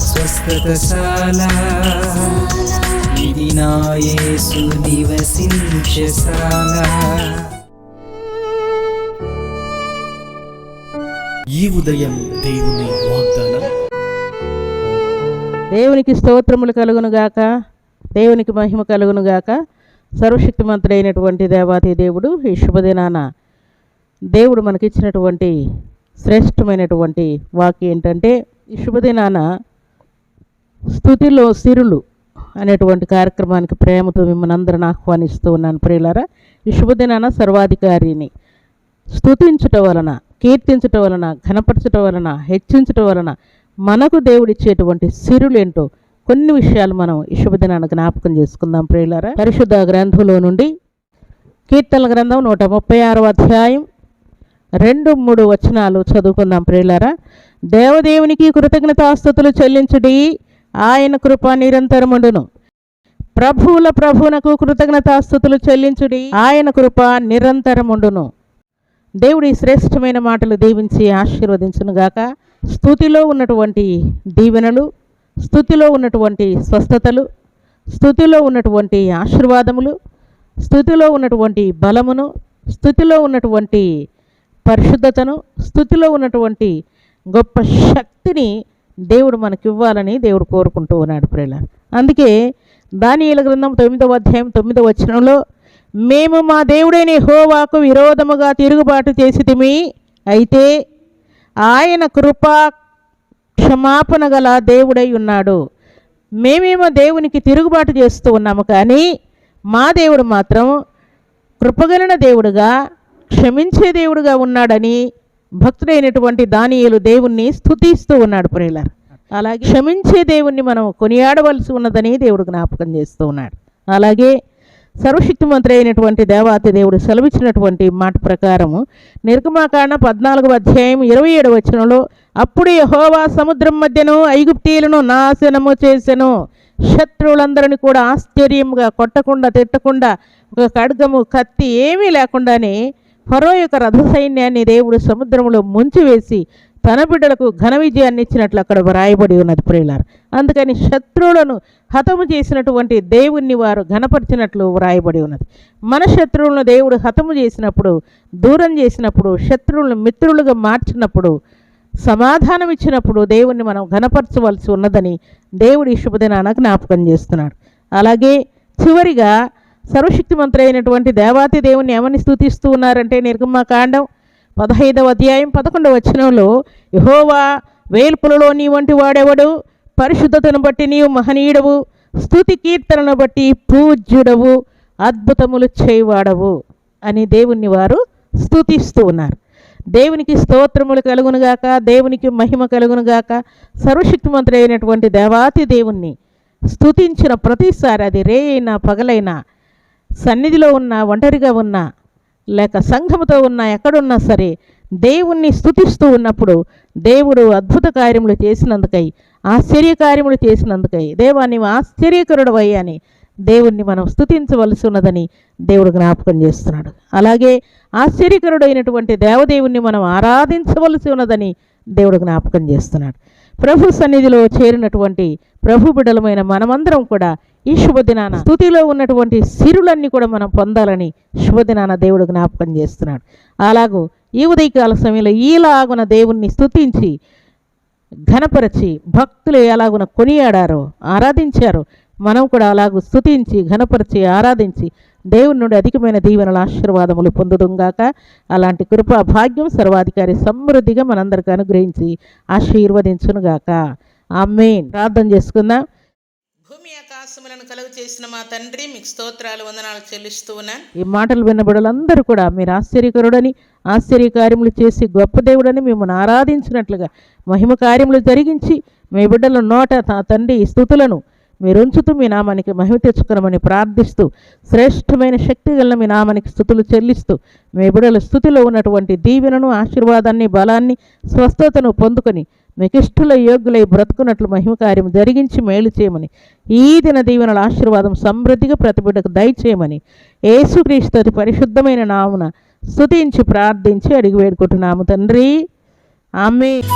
స్వస్థతశాల ఇది నా యేసు నివసించశాల. ఈ ఉదయం దేవుని వాగ్దానం. దేవునికి స్తోత్రములు కలుగునుగాక, దేవునికి మహిమ కలుగునుగాక. సర్వశక్తిమంతుడైనటువంటి దేవాతి దేవుడు ఈ శుభదినాన దేవుడు మనకిచ్చినటువంటి శ్రేష్టమైనటువంటి వాక్యం ఏంటంటే, ఈ శుభదినాన స్తుతిలో సిరులు అనేటువంటి కార్యక్రమానికి ప్రేమతో మిమ్మల్ని అందరిని ఆహ్వానిస్తూ ఉన్నాను. ప్రియులారా, ఈ శుభదినాన సర్వాధికారిని స్తుతించటం వలన, కీర్తించటం వలన, ఘనపరచటం వలన, హెచ్చించటం వలన మనకు దేవుడిచ్చేటువంటి సిరులేంటో కొన్ని విషయాలు మనం ఈ శుభదినాన జ్ఞాపకం చేసుకుందాం. ప్రియులారా, పరిశుద్ధ గ్రంథంలో నుండి కీర్తనల గ్రంథం 136వ అధ్యాయం 2-3 వచనాలు చదువుకుందాం. ప్రియులారా, దేవదేవునికి కృతజ్ఞతాస్తుతులు చెల్లించుడి, ఆయన కృప నిరంతరముండును. ప్రభువుల ప్రభువునకు కృతజ్ఞతాస్తుతులు చెల్లించుడి, ఆయన కృప నిరంతరముండును. దేవుడి శ్రేష్టమైన మాటలు దీవించి ఆశీర్వదించునుగాక. స్తుతిలో ఉన్నటువంటి దీవెనలు, స్తుతిలో ఉన్నటువంటి స్వస్థతలు, స్తుతిలో ఉన్నటువంటి ఆశీర్వాదములు, స్తుతిలో ఉన్నటువంటి బలమును, స్తుతిలో ఉన్నటువంటి పరిశుద్ధతను, స్తుతిలో ఉన్నటువంటి గొప్ప శక్తిని దేవుడు మనకివ్వాలని దేవుడు కోరుకుంటూ ఉన్నాడు. ప్రియులారా, అందుకే దానియేలు గ్రంథం 9వ అధ్యాయం 9వ వచనంలో, మేము మా దేవుడైన యెహోవాకు విరోధముగా తిరుగుబాటు చేసితిమి, అయితే ఆయన కృపా క్షమాపణ గల దేవుడై ఉన్నాడు. మేమేమో దేవునికి తిరుగుబాటు చేస్తూ ఉన్నాము, కానీ మా దేవుడు మాత్రం కృపగలిగిన దేవుడుగా, క్షమించే దేవుడుగా ఉన్నాడని భక్తుడైనటువంటి దానియేలు దేవుణ్ణి స్తుతిస్తూ ఉన్నాడు. ప్రియులారా, అలాగే క్షమించే దేవుణ్ణి మనం కొనియాడవలసి ఉన్నదని దేవుడు జ్ఞాపకం చేస్తూ ఉన్నాడు. అలాగే సర్వశక్తిమంతుడు అయినటువంటి దేవాతి దేవుడు సెలవిచ్చినటువంటి మాట ప్రకారము నిర్గమాకాండ 14వ అధ్యాయం 27వ వచనంలో, అప్పుడు యెహోవా సముద్రం మధ్యను ఐగుప్తీయులను నాశనము చేసెను. శత్రువులందరినీ కూడా ఆశ్చర్యంగా కొట్టకుండా, తిట్టకుండా, ఒక ఖడ్గము, కత్తి ఏమీ లేకుండానే ఫరో యొక్క రథ సైన్యాన్ని దేవుడు సముద్రంలో ముంచివేసి తన బిడ్డలకు ఘన విజయాన్ని ఇచ్చినట్లు అక్కడ వ్రాయబడి ఉన్నది. ప్రియులారా, అందుకని శత్రువులను హతము చేసినటువంటి దేవుణ్ణి వారు ఘనపరిచినట్లు వ్రాయబడి ఉన్నది. మన శత్రువులను దేవుడు హతము చేసినప్పుడు, దూరం చేసినప్పుడు, శత్రువులను మిత్రులుగా మార్చినప్పుడు, సమాధానం ఇచ్చినప్పుడు దేవుణ్ణి మనం ఘనపరచవలసి ఉన్నదని దేవుడు ఈ శుభదినాన జ్ఞాపకం చేస్తున్నాడు. అలాగే చివరిగా సర్వశక్తిమంతుడైనటువంటి దేవాతి దేవుణ్ణి ఏమని స్తుతిస్తూ ఉన్నారంటే, నిర్గమకాండం 15వ అధ్యాయం 11వ వచనంలో, యెహోవా వేల్పులలో నీ వంటి వాడెవడు, పరిశుద్ధతను బట్టి నీవు మహనీయుడవు, స్తుతి కీర్తనను బట్టి పూజ్యుడవు, అద్భుతములు చేయవాడవు అని దేవుణ్ణి వారు స్తుతిస్తూ ఉన్నారు. దేవునికి స్తోత్రములు కలుగునుగాక, దేవునికి మహిమ కలుగునుగాక. సర్వశక్తిమంతుడైనటువంటి దేవాతి దేవుణ్ణి స్తుతించిన ప్రతిసారి, అది రే అయినా పగలైనా, సన్నిధిలో ఉన్నా, ఒంటరిగా ఉన్నా, లేక సంఘముతో ఉన్నా, ఎక్కడున్నా సరే దేవుణ్ణి స్తుతిస్తూ ఉన్నప్పుడు దేవుడు అద్భుత కార్యములు చేసినందుకై, ఆశ్చర్య కార్యములు చేసినందుకై, దేవా నీవు ఆశ్చర్యకరుడవై అని దేవుణ్ణి మనం స్తుతించవలసి ఉన్నదని దేవుడు జ్ఞాపకం చేస్తున్నాడు. అలాగే ఆశ్చర్యకరుడైనటువంటి దేవదేవుణ్ణి మనం ఆరాధించవలసి ఉన్నదని దేవుడు జ్ఞాపకం చేస్తున్నాడు. ప్రభు సన్నిధిలో చేరినటువంటి ప్రభు బిడ్డలమైన మనమందరం కూడా ఈ శుభదినాన స్తుతిలో ఉన్నటువంటి సిరులన్నీ కూడా మనం పొందాలని శుభదినాన దేవుడు జ్ఞాపకం చేస్తున్నాడు. అలాగూ ఈ ఉదయకాల సమయంలో ఈలాగున దేవుణ్ణి స్తుతించి ఘనపరచి భక్తులు ఎలాగున కొనియాడారో, ఆరాధించారో, మనం కూడా అలాగూ స్తుతించి ఘనపరిచి ఆరాధించి దేవుని నుండి అధికమైన దీవెనల ఆశీర్వాదములు పొందుదుంగాక. అలాంటి కృపా భాగ్యం సర్వాధికారి సమృద్ధిగా మనందరికీ అనుగ్రహించి ఆశీర్వదించునుగాక. ఆమేన్. ప్రార్థన చేసుకుందాం. భూమి ఆకాశములను కలుగు చేసిన మా తండ్రి, మీకు స్తోత్రాలు, వందనాలు చెల్లిస్తూ ఉన్నాను. ఈ మాటలు విన్న బిడ్డలందరూ కూడా మీరు ఆశ్చర్యకరుడని, ఆశ్చర్యకార్యములు చేసి గొప్ప దేవుడని మిమ్మల్ని ఆరాధించినట్లుగా మహిమ కార్యములు జరిగించి మీ బిడ్డల నోట తండ్రి స్తుతులను మీరు ఉంచుతూ మీ నామానికి మహిమ తెచ్చుకునమని ప్రార్థిస్తూ, శ్రేష్టమైన శక్తి గల మీ నామానికి స్తుతులు చెల్లిస్తూ, మీ బిడ్డల స్థుతిలో ఉన్నటువంటి దీవెనను, ఆశీర్వాదాన్ని, బలాన్ని, స్వస్థతను పొందుకొని మీకు ఇష్టల యోగ్యులై బ్రతుకున్నట్లు మహిమ కార్యం జరిగించి మేలు చేయమని, ఈ దిన దీవెనల ఆశీర్వాదం సమృద్ధిగా ప్రతి బిడ్డకు దయచేయమని యేసుక్రీస్తు అతి పరిశుద్ధమైన నామున స్తుతించి ప్రార్థించి అడిగి వేడుకుంటున్నాము తండ్రి. ఆమేన్.